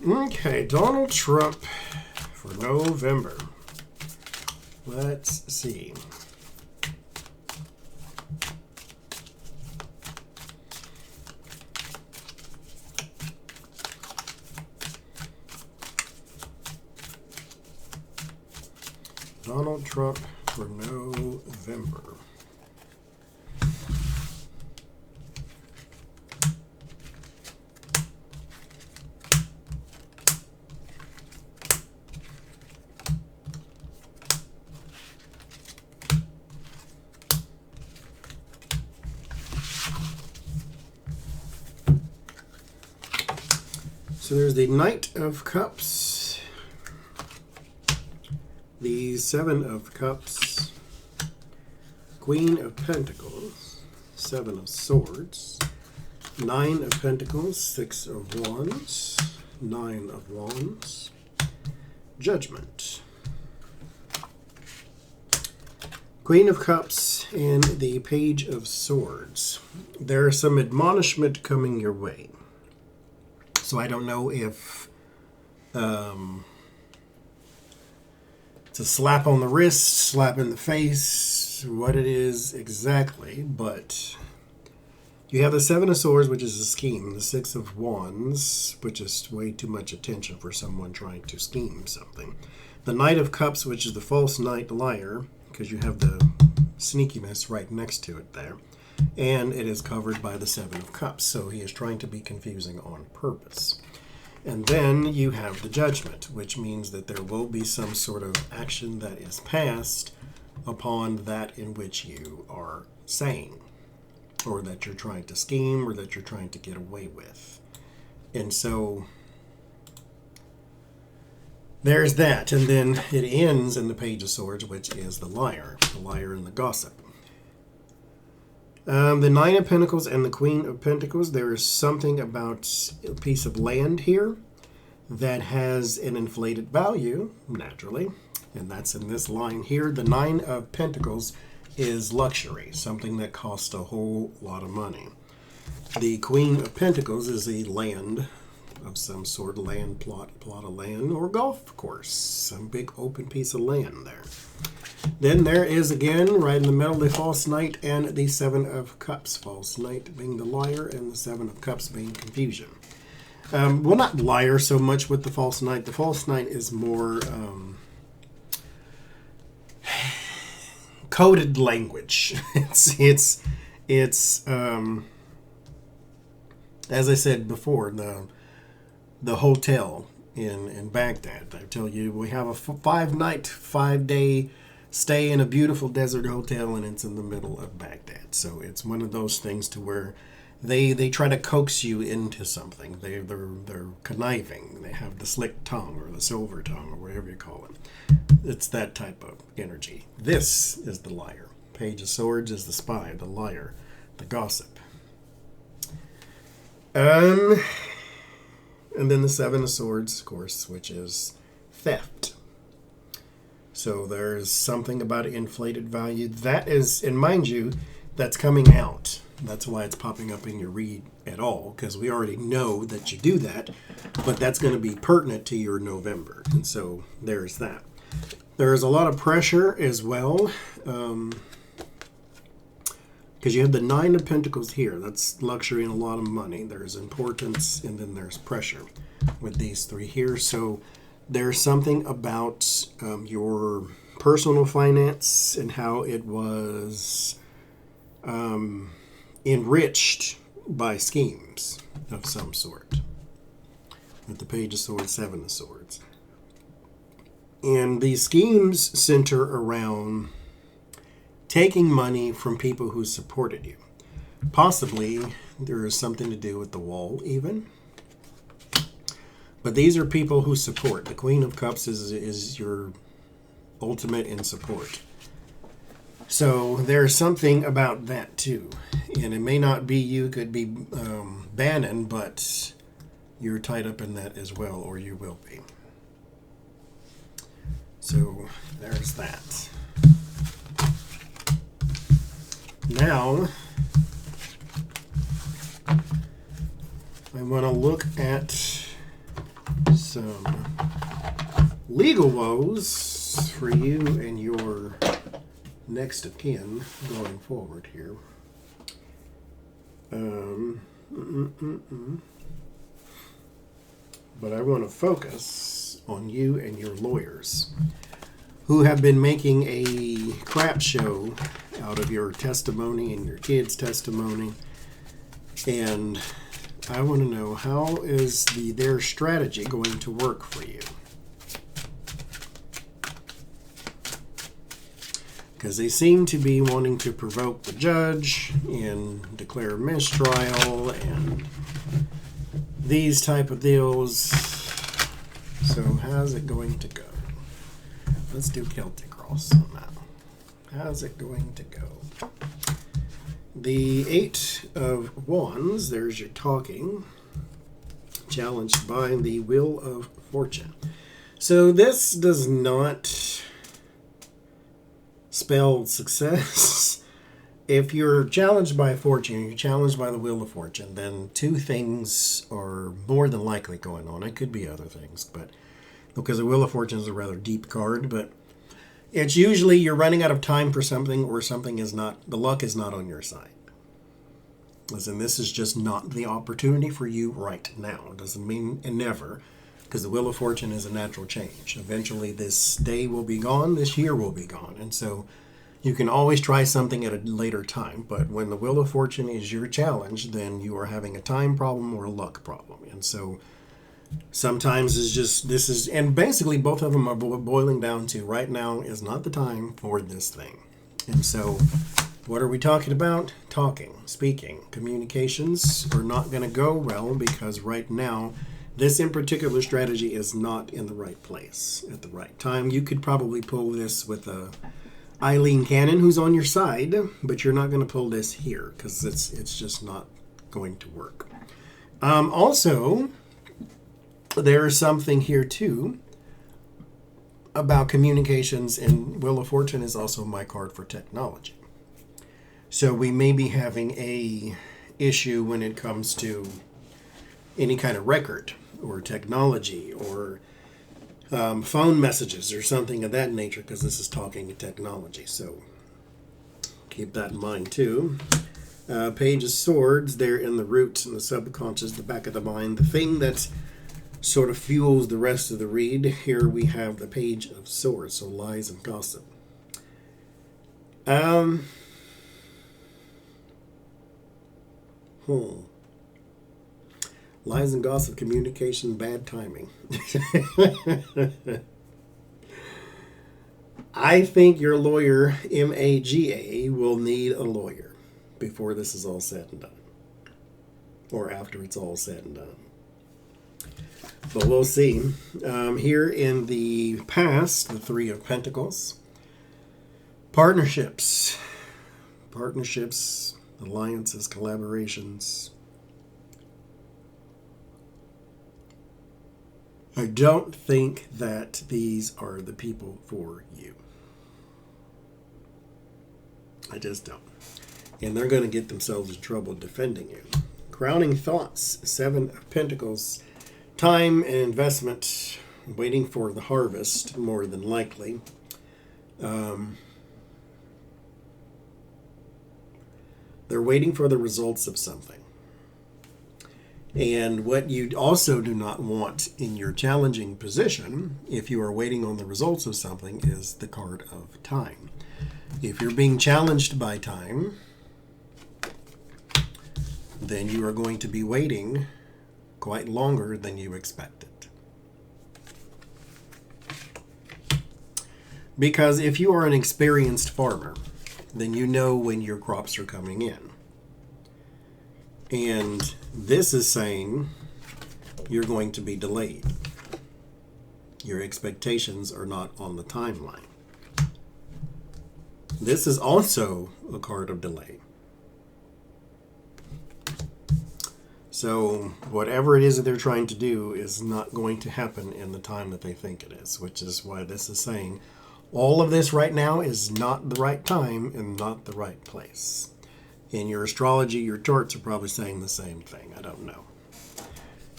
Okay, Donald Trump for November. Let's see. Donald Trump for November. So there's the Knight of Cups, the Seven of Cups, Queen of Pentacles, Seven of Swords, Nine of Pentacles, Six of Wands, Nine of Wands, Judgment, Queen of Cups, and the Page of Swords. There is some admonishment coming your way. So I don't know if it's a slap on the wrist, slap in the face, what it is exactly, but you have the Seven of Swords, which is a scheme, the Six of Wands, which is way too much attention for someone trying to scheme something. The Knight of Cups, which is the false knight liar, because you have the sneakiness right next to it there. And it is covered by the Seven of Cups, so he is trying to be confusing on purpose. And then you have the Judgment, which means that there will be some sort of action that is passed upon that in which you are saying, or that you're trying to scheme, or that you're trying to get away with. And so there's that. And then it ends in the Page of Swords, which is the liar and the gossip. The Nine of Pentacles and the Queen of Pentacles, there is something about a piece of land here that has an inflated value, naturally, and that's in this line here. The Nine of Pentacles is luxury, something that costs a whole lot of money. The Queen of Pentacles is a land of some sort, land plot of land, or golf course, some big open piece of land there. Then there is, again, right in the middle, the False Knight and the Seven of Cups. False Knight being the liar and the Seven of Cups being confusion. Well, not liar so much with the False Knight. The False Knight is more coded language. It's as I said before, the hotel in Baghdad. I tell you, we have a 5-night, 5-day stay in a beautiful desert hotel, and it's in the middle of Baghdad. So it's one of those things to where they try to coax you into something. They're conniving. They have the slick tongue or the silver tongue or whatever you call it. It's that type of energy. This is the liar. Page of Swords is the spy, the liar, the gossip. And then the Seven of Swords, of course, which is theft. So there's something about inflated value. That is, and mind you, that's coming out. That's why it's popping up in your read at all, because we already know that you do that, but that's going to be pertinent to your November. And so there's that. There's a lot of pressure as well, because you have the Nine of Pentacles here. That's luxury and a lot of money. There's importance, and then there's pressure with these three here. So there's something about your personal finance and how it was enriched by schemes of some sort. With the Page of Swords, Seven of Swords. And these schemes center around taking money from people who supported you. Possibly there is something to do with the wall even. But these are people who support. The Queen of Cups is your ultimate in support. So there's something about that too. And it may not be you, could be Bannon, but you're tied up in that as well, or you will be. So there's that. Now, I want to look at some legal woes for you and your next of kin going forward here. But I want to focus on you and your lawyers who have been making a crap show out of your testimony and your kids' testimony. And I want to know, how is their strategy going to work for you? Because they seem to be wanting to provoke the judge and declare mistrial and these type of deals. So how's it going to go? Let's do Celtic Cross on that. How's it going to go? The Eight of Wands, there's your talking, challenged by the Wheel of Fortune. So this does not spell success. If you're challenged by fortune, you're challenged by the Wheel of Fortune, then two things are more than likely going on. It could be other things, but because the Wheel of Fortune is a rather deep card, but it's usually you're running out of time for something, or something is not, the luck is not on your side. As in, this is just not the opportunity for you right now. It doesn't mean never, because the Wheel of Fortune is a natural change. Eventually this day will be gone, this year will be gone, and so you can always try something at a later time, but when the Wheel of Fortune is your challenge, then you are having a time problem or a luck problem. And so sometimes it's just, this is, and basically both of them are boiling down to right now is not the time for this thing. And so what are we talking about? Talking, speaking, communications are not going to go well, because right now this in particular strategy is not in the right place at the right time. You could probably pull this with a Eileen Cannon who's on your side, but you're not going to pull this here because it's just not going to work. Also, there's something here too about communications, and Wheel of Fortune is also my card for technology. So we may be having a issue when it comes to any kind of record or technology or phone messages or something of that nature, because this is talking to technology. So keep that in mind too. Page of Swords, they're in the roots and the subconscious, the back of the mind, the thing that sort of fuels the rest of the read. Here we have the Page of Swords, so lies and gossip. Lies and gossip, communication, bad timing. I think your lawyer, MAGA, will need a lawyer before this is all said and done. Or after it's all said and done. But we'll see. Here in the past, the Three of Pentacles. Partnerships. Partnerships, alliances, collaborations. I don't think that these are the people for you. I just don't. And they're going to get themselves in trouble defending you. Crowning thoughts, Seven of Pentacles. Time and investment, waiting for the harvest, more than likely. They're waiting for the results of something. And what you also do not want in your challenging position, if you are waiting on the results of something, is the card of time. If you're being challenged by time, then you are going to be waiting quite longer than you expected. Because if you are an experienced farmer, then you know when your crops are coming in. And this is saying you're going to be delayed. Your expectations are not on the timeline. This is also a card of delay. So whatever it is that they're trying to do is not going to happen in the time that they think it is, which is why this is saying all of this right now is not the right time and not the right place. In your astrology, your charts are probably saying the same thing. I don't know.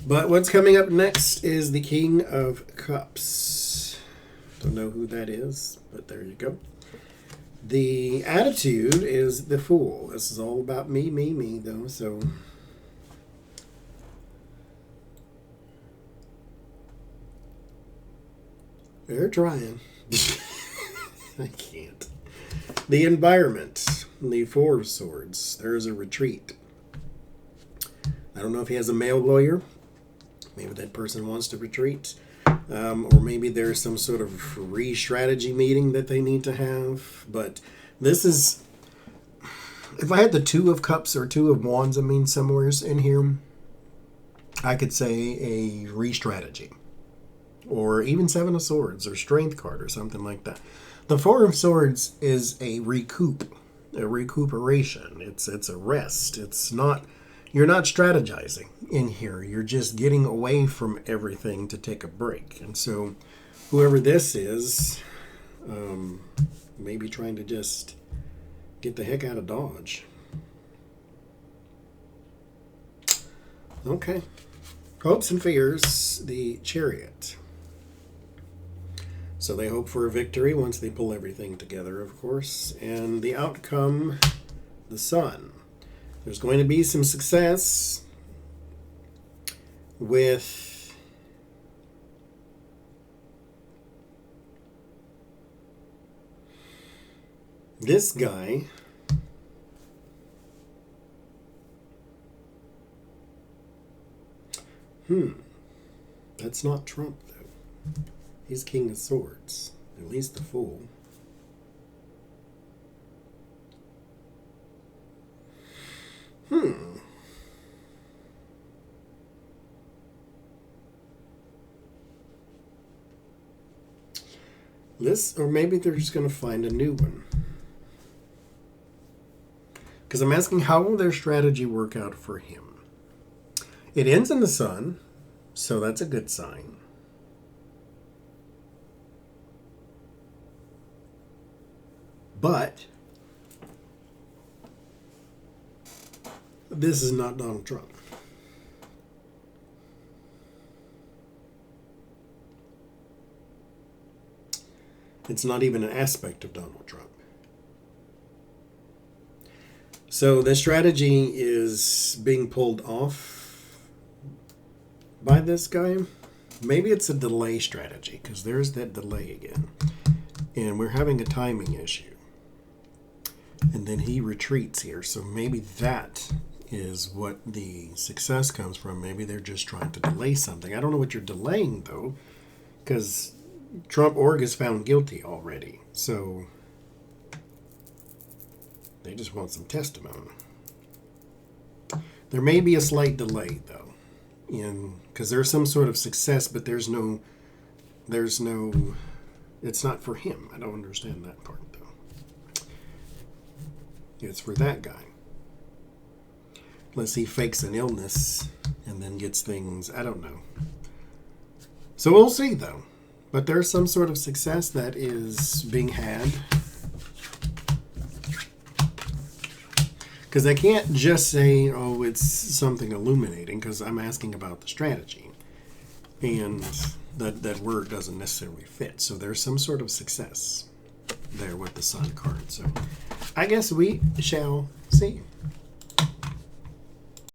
But what's coming up next is the King of Cups. Don't know who that is, but there you go. The attitude is the Fool. This is all about me, though, so... They're trying. I can't. The environment. The Four of Swords. There's a retreat. I don't know if he has a male lawyer. Maybe that person wants to retreat. Or maybe there's some sort of re-strategy meeting that they need to have. But this is... If I had the Two of Cups or Two of Wands, somewhere's in here, I could say a re-strategy. Or even Seven of Swords or Strength card or something like that. The Four of Swords is a recuperation. It's a rest. It's not... You're not strategizing in here. You're just getting away from everything to take a break. And so whoever this is, maybe trying to just get the heck out of Dodge. Okay. Hopes and fears, the Chariot. So they hope for a victory once they pull everything together, of course. And the outcome, the Sun. There's going to be some success with this guy. That's not Trump, though. He's King of Swords. At least the Fool. This, or maybe they're just going to find a new one. Because I'm asking, how will their strategy work out for him? It ends in the Sun, so that's a good sign. But this is not Donald Trump. It's not even an aspect of Donald Trump. So the strategy is being pulled off by this guy. Maybe it's a delay strategy, because there's that delay again. And we're having a timing issue. And then he retreats here. So maybe that is what the success comes from. Maybe they're just trying to delay something. I don't know what you're delaying, though, because Trump Org is found guilty already. So they just want some testimony. There may be a slight delay, though, because there's some sort of success, but there's no, it's not for him. I don't understand that part, though. It's for that guy. Unless he fakes an illness and then gets things, I don't know. So we'll see, though. But there's some sort of success that is being had. Because I can't just say, oh, it's something illuminating, because I'm asking about the strategy. And that word doesn't necessarily fit. So there's some sort of success there with the Sun card. So I guess we shall see.